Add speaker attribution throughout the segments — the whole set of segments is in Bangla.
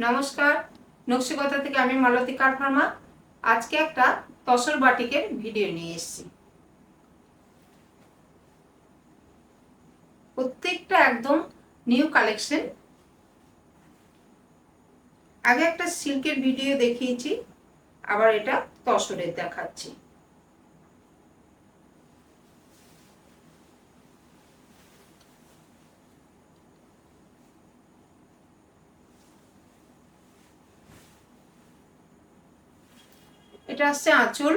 Speaker 1: নমস্কার, নকশিকতা থেকে আমি মালতী কার ফার্মা। আজকে একটা তসর বাটিকের ভিডিও নিয়ে এসেছি। প্রত্যেকটা একদম নিউ কালেকশন। আগে একটা সিল্কের ভিডিও দেখিয়েছি, আবার এটা তসরের দেখাচ্ছি। এটা আসছে আঁচল,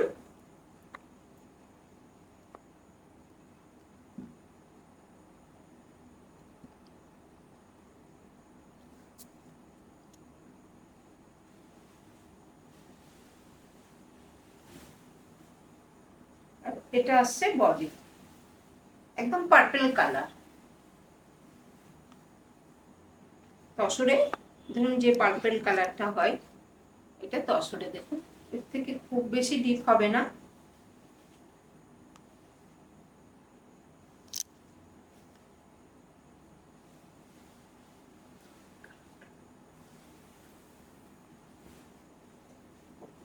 Speaker 1: এটা আসছে বডি, একদম পার্পল কালার। তসরে ধরুন যে পার্পল কালারটা হয়, এটা তসরে দেখুন, এর থেকে খুব বেশি ডিপ হবে না।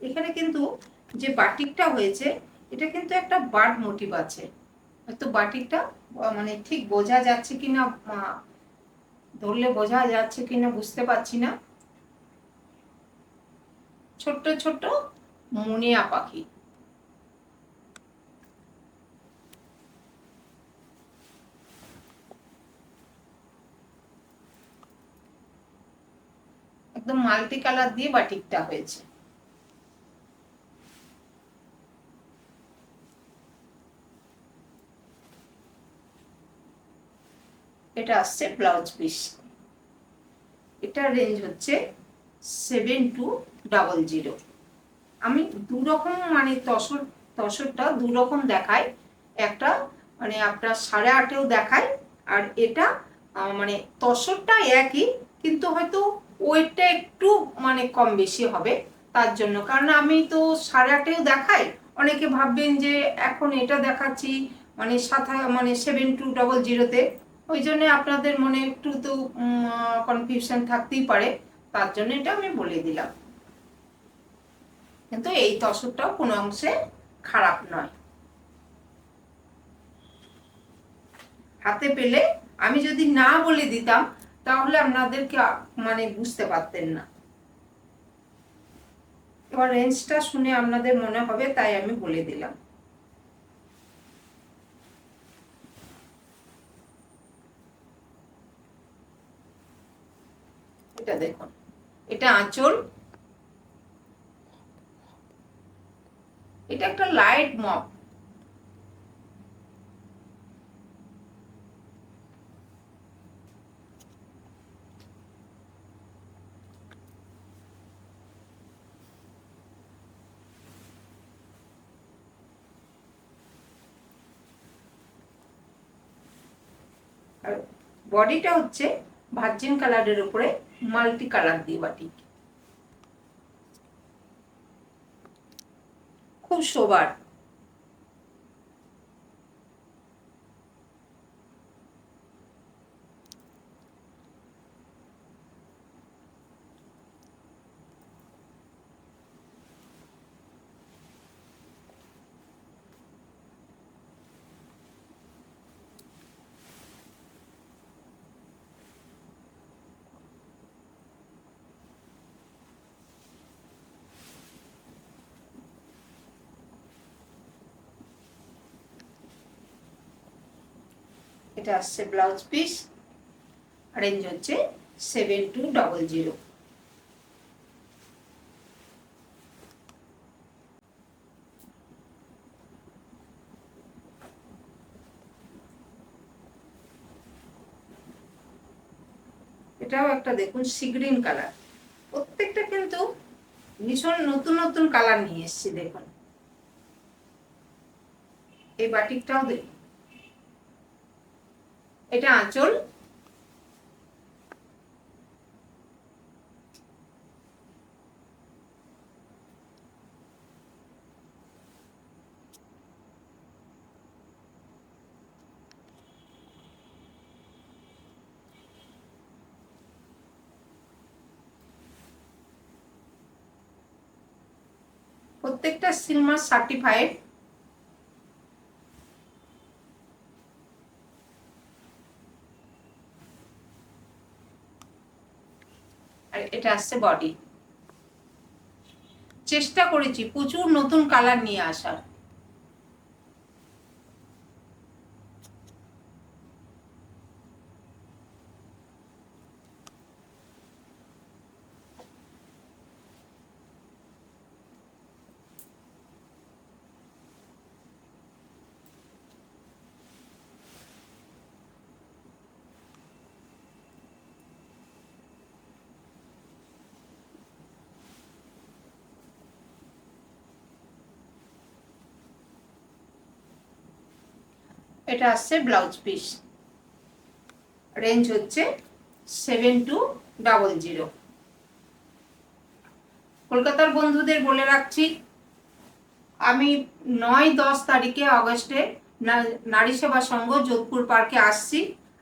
Speaker 1: এখানে কিন্তু যে বাটিকটা হয়েছে, এটা কিন্তু একটা বার্ড মোটিভ আছে। হয়তো বাটিকটা মানে ঠিক বোঝা যাচ্ছে কিনা, ধরলে বোঝা যাচ্ছে কিনা বুঝতে পারছি না। ছোট্ট ছোট্ট মুনিয়া পাখি, একদম মাল্টি কালার দিয়ে বাটিকটা হয়েছে। এটা আসছে ব্লাউজ পিস। এটা রেঞ্জ হচ্ছে 7200। আমি দু রকম মানে তসরটা দু রকম দেখাই। একটা মানে আপনার 8.5-এও দেখাই, আর এটা মানে তসরটা একই, কিন্তু হয়তো ওয়েটটা একটু মানে কম বেশি হবে। তার জন্য, কারণ আমি তো 8.5-এও দেখাই। অনেকে ভাববেন যে এখন এটা দেখাচ্ছি মানে মানে 7200-তে, ওই জন্য আপনাদের মনে একটু তো কনফিউশন থাকতেই পারে। তার জন্য এটা আমি বলে দিলাম। কিন্তু এই তসরটাও কোনো অংশে খারাপ নয়। হাতে পেলে আমি যদি না বলে দিতাম, তাহলে আপনাদেরকে মানে বুঝতে পারতেন না। এবার রেঞ্জটা শুনে আপনাদের মনে হবে, তাই আমি বলে দিলাম। এটা দেখুন, এটা আঁচল। এটা একটা লাইট মপ। আর বডিটা হচ্ছে ভার্জিন কালারের উপরে মাল্টি কালার দিয়ে বাটিক, খুব সোবার। এটা আসছে ব্লাউজ পিস, রেঞ্জ হচ্ছে 7200। এটাও একটা দেখুন সি গ্রিন কালার। প্রত্যেকটা কিন্তু ভীষণ নতুন নতুন কালার নিয়ে এসেছি। দেখুন এই বাটিকটাও দেখুন, এটা আঁচল। প্রত্যেকটা সিলমার সার্টিফাইড। আর এটা আসছে বডি। চেষ্টা করেছি প্রচুর নতুন কালার নিয়ে আসার। এটা আসছে ব্লাউজ পিস, রেঞ্জ হচ্ছে 7200। কলকাতার বন্ধুদের বলে রাখছি, আমি 9-10 তারিখে আগস্টে নারী সেবা সংঘ যোধপুর পার্কে আসছি।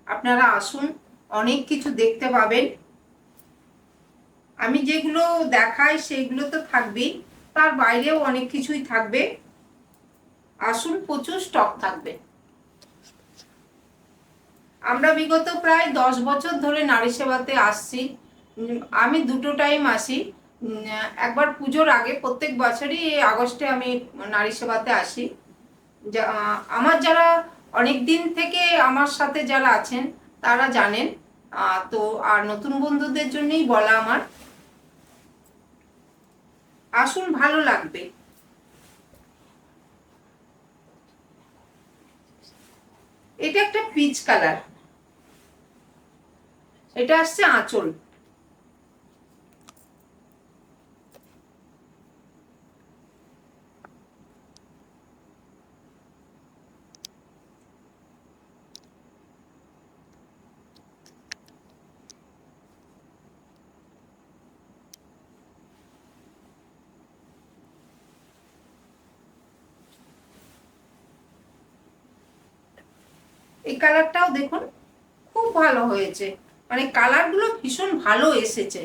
Speaker 1: আপনারা আসুন, অনেক কিছু দেখতে পাবেন। আমি যেগুলো দেখাই সেগুলো তো থাকবেই, তার বাইরেও অনেক কিছুই থাকবে। আসুন, প্রচুর স্টক থাকবে। আমরা বিগত প্রায় 10 বছর ধরে নারী সেবাতে আসছি। আমি দুটো টাইম আসি। একবার পুজোর আগে, প্রত্যেক বছরই আগস্টে আমি নারী সেবাতে আসি। আমার যারা অনেক দিন থেকে আমার সাথে যারা আছেন তারা জানেন। তো আর নতুন বন্ধুদের জন্যই বলা আমার, আসুন, ভালো লাগবে। এটা একটা পিচ কালার, এটা আসছে আঁচল। এই কালারটাও দেখুন, খুব ভালো হয়েছে, মানে কালারগুলো ভীষণ ভালো এসেছে।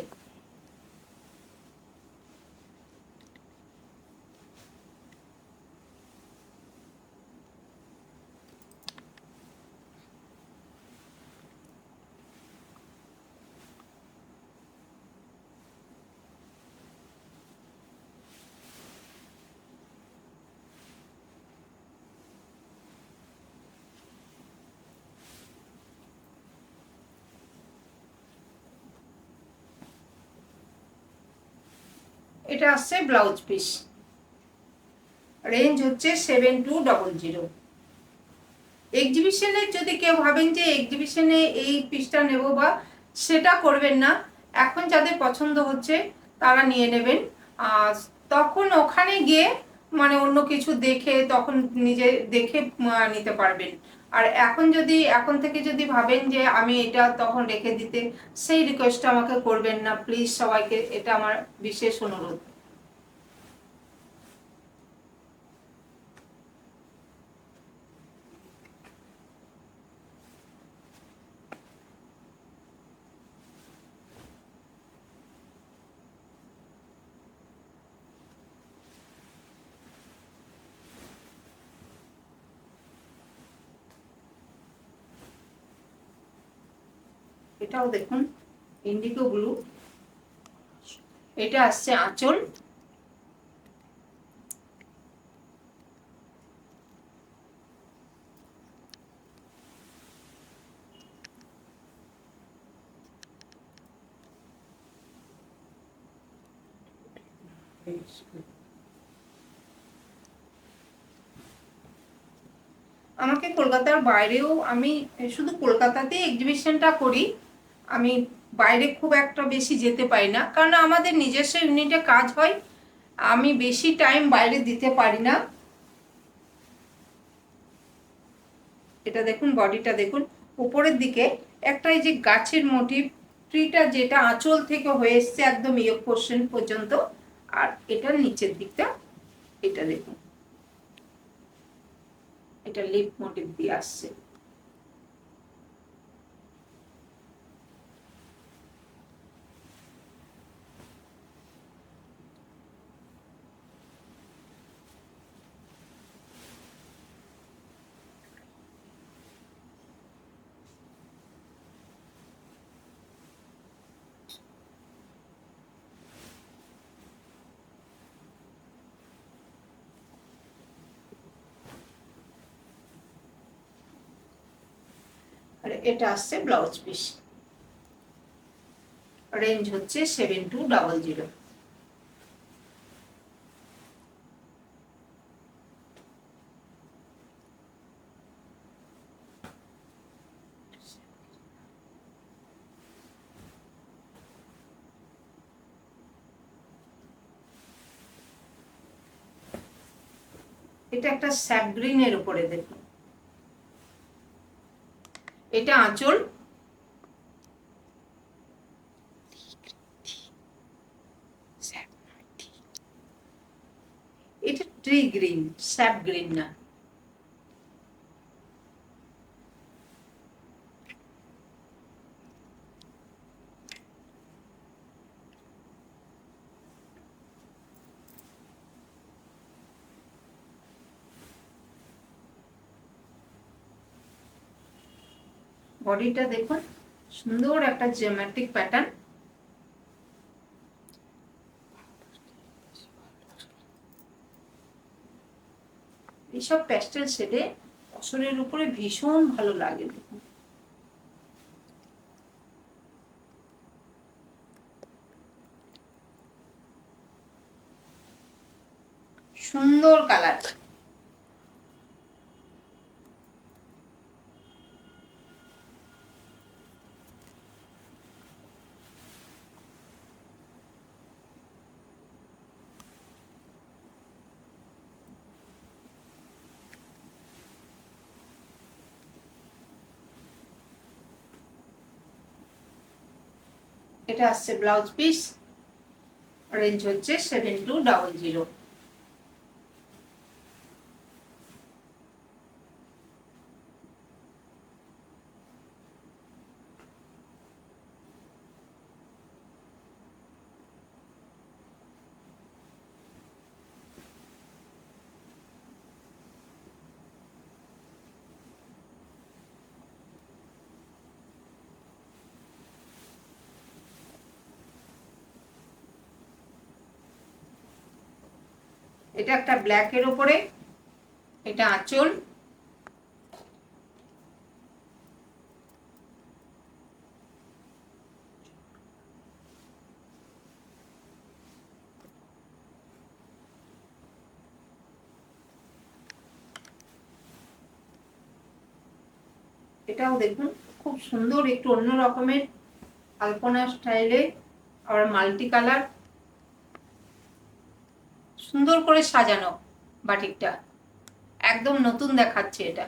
Speaker 1: এটা আসছে ব্লাউজ পিস, রেঞ্জ হচ্ছে 7200। এক্সিবিশনে যদি কেউ ভাবেন যে এক্সিবিশনে এই পিসটা নেব বা, সেটা করবেন না। এখন যাদের পছন্দ হচ্ছে তারা নিয়ে নেবেন। আর তখন ওখানে গিয়ে মানে অন্য কিছু দেখে তখন নিজে দেখে নিতে পারবেন। আর এখন থেকে যদি ভাবেন যে আমি এটা তখন রেখে দিতে, সেই রিকোয়েস্টটা আমাকে করবেন না প্লিজ, সবাইকে, এটা আমার বিশেষ অনুরোধ। এটাও দেখুন, ইন্ডিগো ব্লু। এটা আসছে আঁচল। আমাকে কলকাতার বাইরেও, আমি শুধু কলকাতাতেই এক্সিবিশনটা করি, আমি বাইরে খুব একটা বেশি যেতে পারি না, কারণ আমাদের নিজস্ব ইউনিটে কাজ হয়, আমি বেশি টাইম বাইরে দিতে পারি না। এটা দেখুন, বডিটা দেখুন, উপরের দিকে একটা এই যে গাছের মোটিভ, ট্রিটা যেটা আঁচল থেকে হয়ে এসছে একদম ইয়ে পোর্শন পর্যন্ত। আর এটার নিচের দিকটা, এটা দেখুন, এটা লিপ মোটিভ দিয়ে আসছে। এটা আসছে ব্লাউজ পিস, রেঞ্জ হচ্ছে 7200। এটা একটা স্যাপ গ্রিনের উপরে দেখুন, এটা আঁচল, এটা ট্রি গ্রিন, স্যাপ গ্রিন না। বডিটা দেখুন, সুন্দর একটা জিওমেট্রিক প্যাটার্ন। এইসব প্যাস্টেল শেডে তসরের উপরে ভীষণ ভালো লাগে দেখুন। সুন্দর কালার। এটা আসছে ব্লাউজ পিস, রেঞ্জ হচ্ছে 7200। এটা একটা ব্ল্যাকের উপরে, এটা আঁচল, এটাও দেখুন খুব সুন্দর, একটু অন্য রকমের আলপনা স্টাইলে, আর মাল্টি কালার, সুন্দর করে সাজানো বাটিকটা, একদম নতুন দেখাচ্ছে এটা।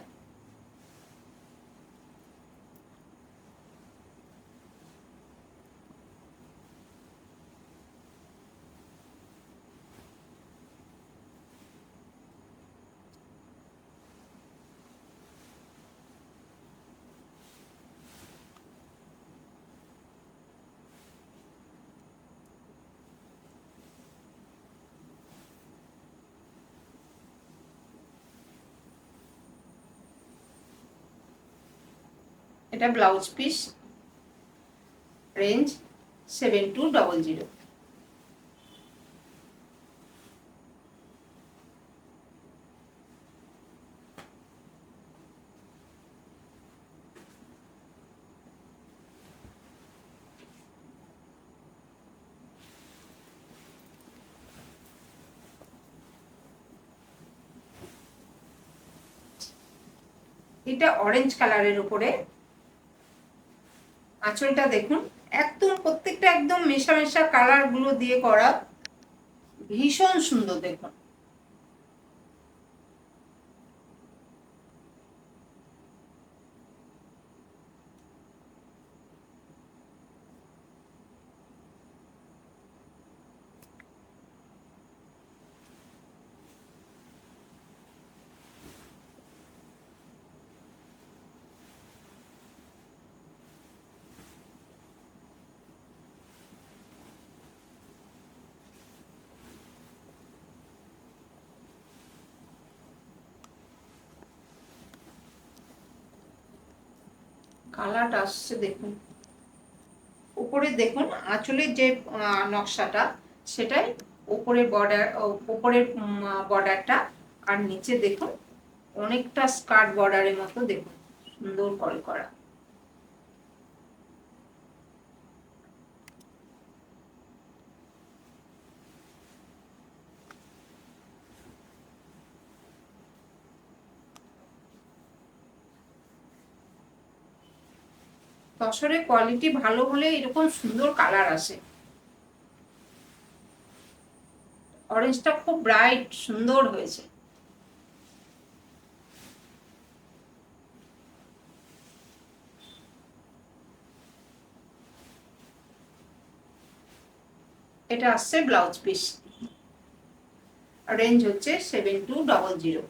Speaker 1: এটা ব্লাউজ পিস, রেঞ্জ 7200। এটা অরেঞ্জ কালারের উপরে, আঁচলটা দেখুন একদম প্রত্যেকটা একদম মেশা মেশা কালার গুলো দিয়ে করা, ভীষণ সুন্দর দেখুন। কালারটা আসছে দেখুন, উপরে দেখুন আঁচলের যে নকশাটা, সেটাই উপরে বর্ডার, উপরের বর্ডারটা, আর নিচে দেখুন অনেকটা স্কার্ট বর্ডারের মতো দেখুন সুন্দর করে করা। তসরের কোয়ালিটি ভালো হলে এরকম সুন্দর কালার আসে। অরেঞ্জটা খুব ব্রাইট সুন্দর হয়েছে। এটা আসছে ব্লাউজ পিস, রেঞ্জ হচ্ছে 7200।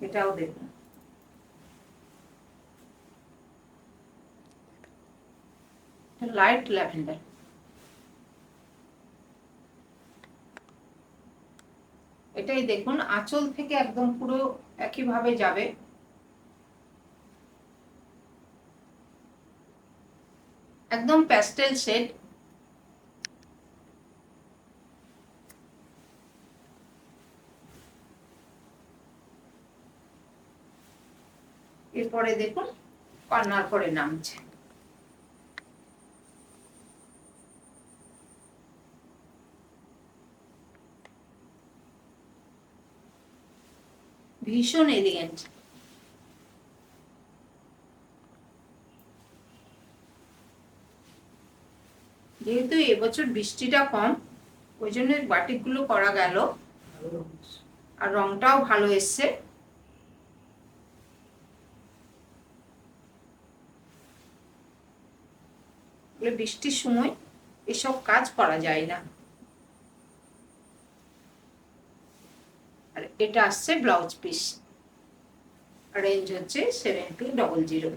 Speaker 1: এটাও দেখুন, লাইট ল্যাভেন্ডার। এটাই দেখুন, আঁচল থেকে একদম পুরো একইভাবে যাবে। একদম প্যাস্টেল শেড। এরপরে দেখুন কর্নার করে নামছে। ভীষণ এলিগেন্ট। যেহেতু এবছর বৃষ্টিটা কম, ওই জন্য বাটিকগুলো করা গেল, আর রংটাও ভালো এসছে। বৃষ্টির সময় এসব কাজ করা যায় না। আর এটা আসছে ব্লাউজ পিস, রেঞ্জ হচ্ছে 7200।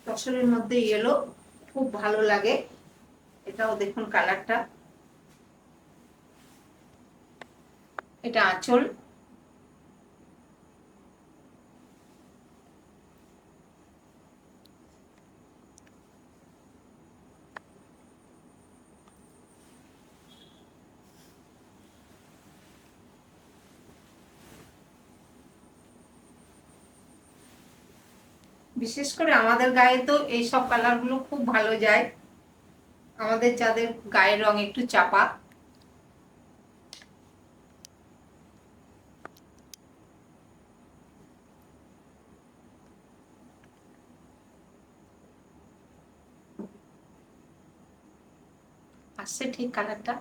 Speaker 1: তসরের মধ্যে ইয়েলো খুব ভালো লাগে। এটাও দেখুন কালারটা। এটা আঁচল। বিশেষ করে আমাদের গায়ে তো এইসব কালারগুলো খুব ভালো যায়, আমাদের যাদের গায়ের রং একটু চাপা। আসছে ঠিক কালারটা।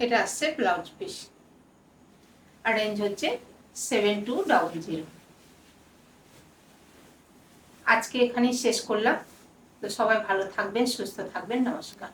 Speaker 1: এটা আসছে ব্লাউজ পিস, আর রেঞ্জ হচ্ছে 7200। আজকে এখানেই শেষ করলাম। তো সবাই ভালো থাকবেন, সুস্থ থাকবেন, নমস্কার।